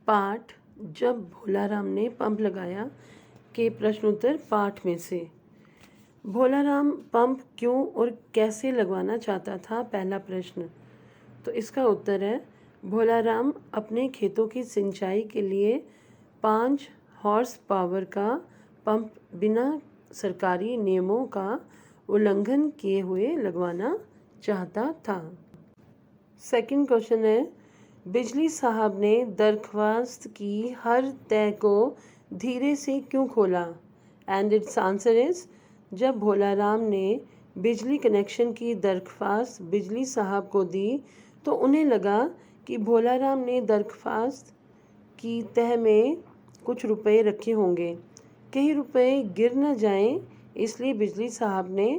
पाठ जब भोलाराम ने पंप लगाया के प्रश्नोत्तर पाठ में से। भोलाराम पंप क्यों और कैसे लगवाना चाहता था, पहला प्रश्न। तो इसका उत्तर है, भोलाराम अपने खेतों की सिंचाई के लिए 5 हॉर्स पावर का पंप बिना सरकारी नियमों का उल्लंघन किए हुए लगवाना चाहता था। सेकंड क्वेश्चन है, बिजली साहब ने दरख्वास्त की हर तय को धीरे से क्यों खोला? एंड इट्स आंसर इज, जब भोलाराम ने बिजली कनेक्शन की दरख्वास्त बिजली साहब को दी तो उन्हें लगा कि भोलाराम ने दरख्वास्त की तह में कुछ रुपए रखे होंगे, कई रुपए गिर न जाएं, इसलिए बिजली साहब ने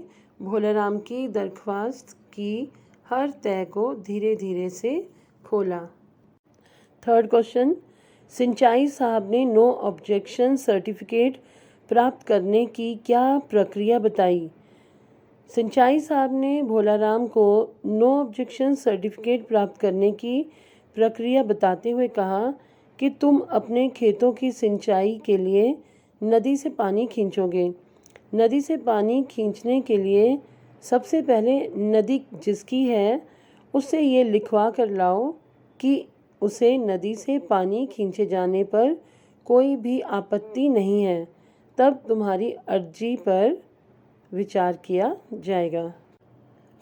भोलाराम की दरख्वास्त की हर तय को धीरे धीरे से खोला। थर्ड क्वेश्चन, सिंचाई साहब ने नो ऑब्जेक्शन सर्टिफिकेट प्राप्त करने की क्या प्रक्रिया बताई? सिंचाई साहब ने भोलाराम को नो ऑब्जेक्शन सर्टिफिकेट प्राप्त करने की प्रक्रिया बताते हुए कहा कि तुम अपने खेतों की सिंचाई के लिए नदी से पानी खींचोगे। नदी से पानी खींचने के लिए सबसे पहले नदी जिसकी है उससे ये लिखवा कर लाओ कि उसे नदी से पानी खींचे जाने पर कोई भी आपत्ति नहीं है, तब तुम्हारी अर्जी पर विचार किया जाएगा।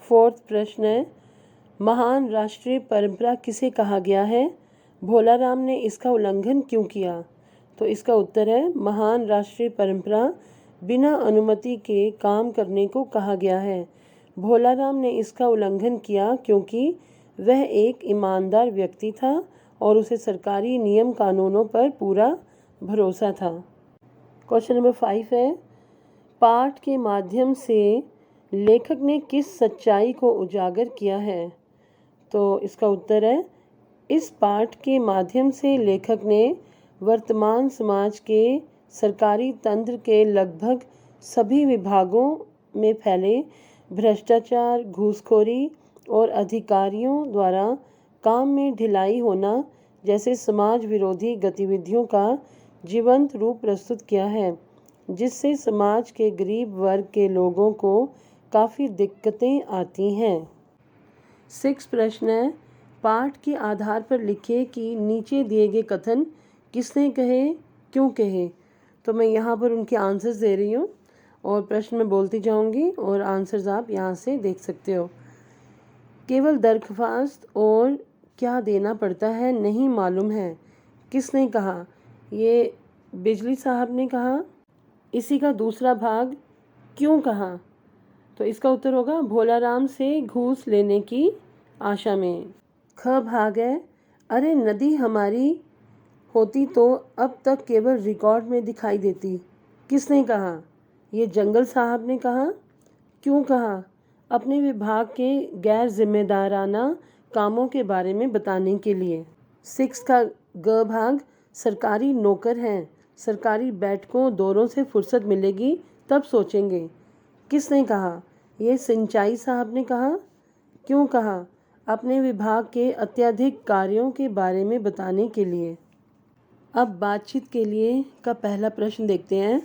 फोर्थ प्रश्न है, महान राष्ट्रीय परंपरा किसे कहा गया है? भोलाराम ने इसका उल्लंघन क्यों किया? तो इसका उत्तर है, महान राष्ट्रीय परंपरा बिना अनुमति के काम करने को कहा गया है। भोलाराम ने इसका उल्लंघन किया क्योंकि वह एक ईमानदार व्यक्ति था और उसे सरकारी नियम कानूनों पर पूरा भरोसा था। क्वेश्चन नंबर 5 है, पाठ के माध्यम से लेखक ने किस सच्चाई को उजागर किया है? तो इसका उत्तर है, इस पाठ के माध्यम से लेखक ने वर्तमान समाज के सरकारी तंत्र के लगभग सभी विभागों में फैले भ्रष्टाचार, घूसखोरी और अधिकारियों द्वारा काम में ढिलाई होना जैसे समाज विरोधी गतिविधियों का जीवंत रूप प्रस्तुत किया है, जिससे समाज के गरीब वर्ग के लोगों को काफ़ी दिक्कतें आती हैं। 6 प्रश्न है, पाठ के आधार पर लिखिए कि नीचे दिए गए कथन किसने कहे, क्यों कहे? तो मैं यहाँ पर उनके आंसर्स दे रही हूँ और प्रश्न में बोलती जाऊँगी और आंसर्स आप यहाँ से देख सकते हो। केवल दरख्वास्त और क्या देना पड़ता है नहीं मालूम है, किसने कहा? ये बिजली साहब ने कहा। इसी का दूसरा भाग, क्यों कहा? तो इसका उत्तर होगा, भोलाराम से घूस लेने की आशा में। ख भाग है, अरे नदी हमारी होती तो अब तक केवल रिकॉर्ड में दिखाई देती, किसने कहा? ये जंगल साहब ने कहा। क्यों कहा? अपने विभाग के गैर जिम्मेदाराना कामों के बारे में बताने के लिए। 6 का ग भाग, सरकारी नौकर हैं, सरकारी बैठकों दौरों से फुर्सत मिलेगी तब सोचेंगे, किसने कहा? ये सिंचाई साहब ने कहा। क्यों कहा? अपने विभाग के अत्यधिक कार्यों के बारे में बताने के लिए। अब बातचीत के लिए का पहला प्रश्न देखते हैं।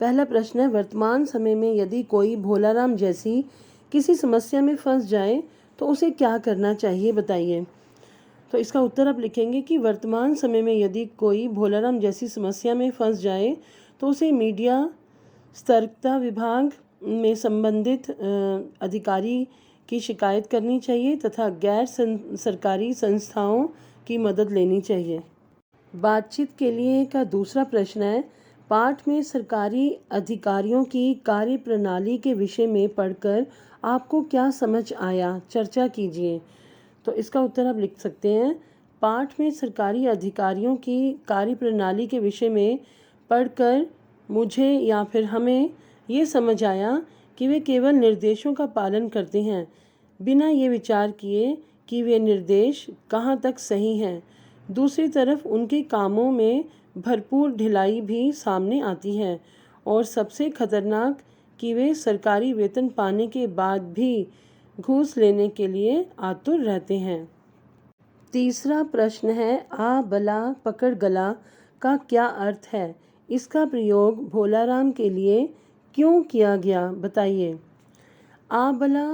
पहला प्रश्न है, वर्तमान समय में यदि कोई भोलाराम जैसी किसी समस्या में फंस जाए तो उसे क्या करना चाहिए, बताइए। तो इसका उत्तर आप लिखेंगे कि वर्तमान समय में यदि कोई भोलाराम जैसी समस्या में फंस जाए तो उसे मीडिया, सतर्कता विभाग में संबंधित अधिकारी की शिकायत करनी चाहिए तथा गैर सरकारी संस्थाओं की मदद लेनी चाहिए। बातचीत के लिए का दूसरा प्रश्न है, पाठ में सरकारी अधिकारियों की कार्यप्रणाली के विषय में पढ़कर आपको क्या समझ आया, चर्चा कीजिए। तो इसका उत्तर आप लिख सकते हैं, पाठ में सरकारी अधिकारियों की कार्यप्रणाली के विषय में पढ़कर मुझे या फिर हमें ये समझ आया कि वे केवल निर्देशों का पालन करते हैं, बिना ये विचार किए कि वे निर्देश कहाँ तक सही हैं। दूसरी तरफ उनके कामों में भरपूर ढिलाई भी सामने आती है और सबसे खतरनाक कि वे सरकारी वेतन पाने के बाद भी घूस लेने के लिए आतुर रहते हैं। तीसरा प्रश्न है आ बला पकड़ गला का क्या अर्थ है? इसका प्रयोग भोलाराम के लिए क्यों किया गया? बताइए। आ बला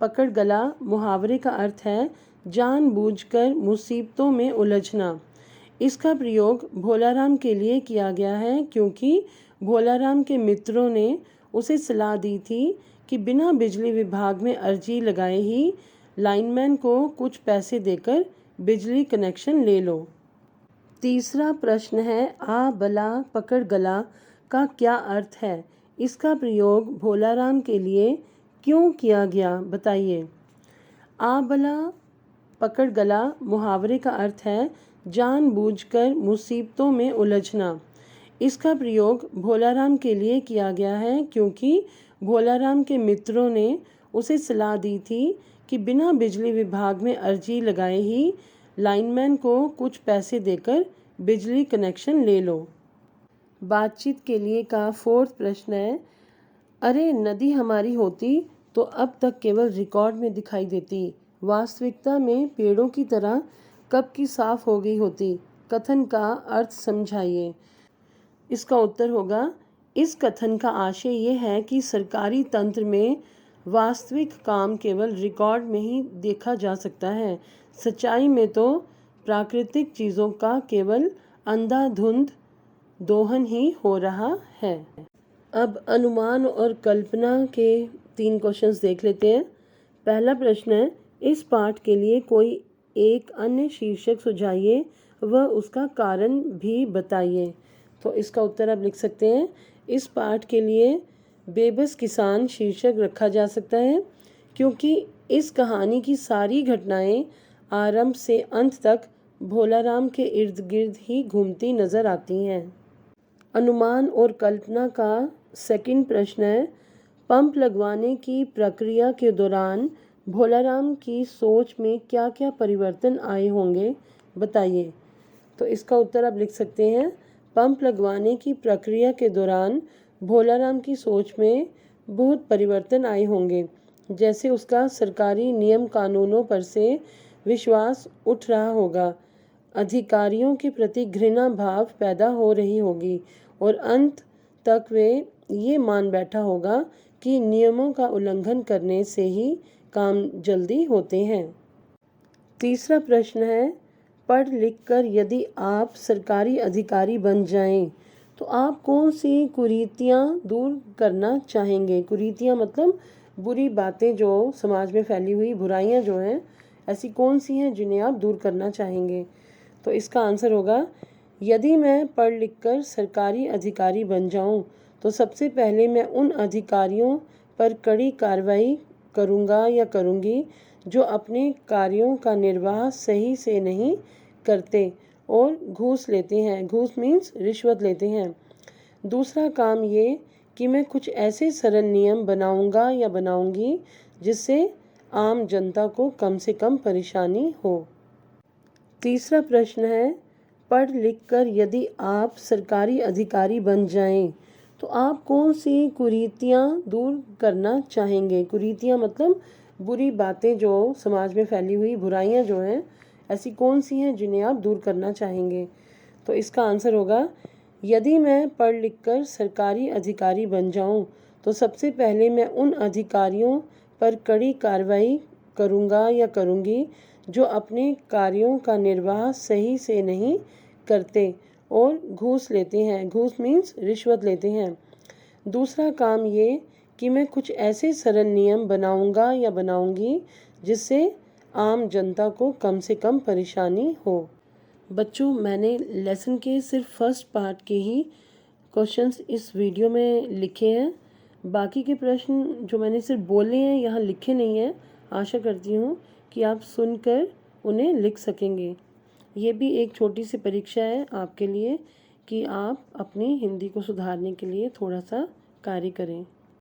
पकड़ गला मुहावरे का अर्थ है जानबूझकर मुसीबतों में उलझना। इसका प्रयोग भोलाराम के लिए किया गया है क्योंकि भोलाराम के मित्रों ने उसे सलाह दी थी कि बिना बिजली विभाग में अर्जी लगाए ही लाइनमैन को कुछ पैसे देकर बिजली कनेक्शन ले लो। तीसरा प्रश्न है आ बला पकड़ गला का क्या अर्थ है? इसका प्रयोग भोलाराम के लिए क्यों किया गया? बताइए। आ बला पकड़ गला मुहावरे का अर्थ है जानबूझकर मुसीबतों में उलझना। इसका प्रयोग भोलाराम के लिए किया गया है क्योंकि भोलाराम के मित्रों ने उसे सलाह दी थी कि बिना बिजली विभाग में अर्जी लगाए ही लाइनमैन को कुछ पैसे देकर बिजली कनेक्शन ले लो। बातचीत के लिए का फोर्थ प्रश्न है अरे नदी हमारी होती तो अब तक केवल रिकॉर्ड में दिखाई देती, वास्तविकता में पेड़ों की तरह कब की साफ हो गई होती। कथन का अर्थ समझाइए। इसका उत्तर होगा इस कथन का आशय ये है कि सरकारी तंत्र में वास्तविक काम केवल रिकॉर्ड में ही देखा जा सकता है। सच्चाई में तो प्राकृतिक चीज़ों का केवल अंधाधुंध दोहन ही हो रहा है। अब अनुमान और कल्पना के 3 क्वेश्चंस देख लेते हैं। पहला प्रश्न है इस पाठ के लिए कोई एक अन्य शीर्षक सुझाइए व उसका कारण भी बताइए। तो इसका उत्तर आप लिख सकते हैं इस पाठ के लिए बेबस किसान शीर्षक रखा जा सकता है क्योंकि इस कहानी की सारी घटनाएं आरंभ से अंत तक भोलाराम के इर्द गिर्द ही घूमती नजर आती हैं। अनुमान और कल्पना का सेकंड प्रश्न है पंप लगवाने की प्रक्रिया के दौरान भोलाराम की सोच में क्या क्या परिवर्तन आए होंगे? बताइए। तो इसका उत्तर आप लिख सकते हैं पंप लगवाने की प्रक्रिया के दौरान भोलाराम की सोच में बहुत परिवर्तन आए होंगे, जैसे उसका सरकारी नियम कानूनों पर से विश्वास उठ रहा होगा, अधिकारियों के प्रति घृणा भाव पैदा हो रही होगी और अंत तक वे ये मान बैठा होगा कि नियमों का उल्लंघन करने से ही काम जल्दी होते हैं। तीसरा प्रश्न है पढ़ लिख कर यदि आप सरकारी अधिकारी बन जाएं तो आप कौन सी कुरीतियां दूर करना चाहेंगे? कुरीतियां मतलब बुरी बातें जो समाज में फैली हुई बुराइयां जो हैं, ऐसी कौन सी हैं जिन्हें आप दूर करना चाहेंगे? तो इसका आंसर होगा यदि मैं पढ़ लिख कर सरकारी अधिकारी बन जाऊं तो सबसे पहले मैं उन अधिकारियों पर कड़ी कार्रवाई करूंगा या करूंगी जो अपने कार्यों का निर्वाह सही से नहीं करते और घूस लेते हैं। घूस मीन्स रिश्वत लेते हैं। दूसरा काम ये कि मैं कुछ ऐसे सरल नियम बनाऊंगा या बनाऊंगी जिससे आम जनता को कम से कम परेशानी हो। तीसरा प्रश्न है पढ़ लिख कर यदि आप सरकारी अधिकारी बन जाएं तो आप कौन सी कुरीतियां दूर करना चाहेंगे? कुरीतियां मतलब बुरी बातें जो समाज में फैली हुई बुराइयां जो हैं, ऐसी कौन सी हैं जिन्हें आप दूर करना चाहेंगे? तो इसका आंसर होगा यदि मैं पढ़ लिख कर सरकारी अधिकारी बन जाऊं तो सबसे पहले मैं उन अधिकारियों पर कड़ी कार्रवाई करूंगा या करूंगी जो अपने कार्यों का निर्वाह सही से नहीं करते और घूस लेते हैं। घूस मीन्स रिश्वत लेते हैं। दूसरा काम ये कि मैं कुछ ऐसे सरल नियम बनाऊंगा या बनाऊंगी जिससे आम जनता को कम से कम परेशानी हो। बच्चों, मैंने लेसन के सिर्फ फर्स्ट पार्ट के ही क्वेश्चंस इस वीडियो में लिखे हैं। बाकी के प्रश्न जो मैंने सिर्फ बोले हैं यहाँ लिखे नहीं हैं। आशा करती हूँ कि आप सुनकर उन्हें लिख सकेंगे। ये भी एक छोटी सी परीक्षा है आपके लिए कि आप अपनी हिंदी को सुधारने के लिए थोड़ा सा कार्य करें।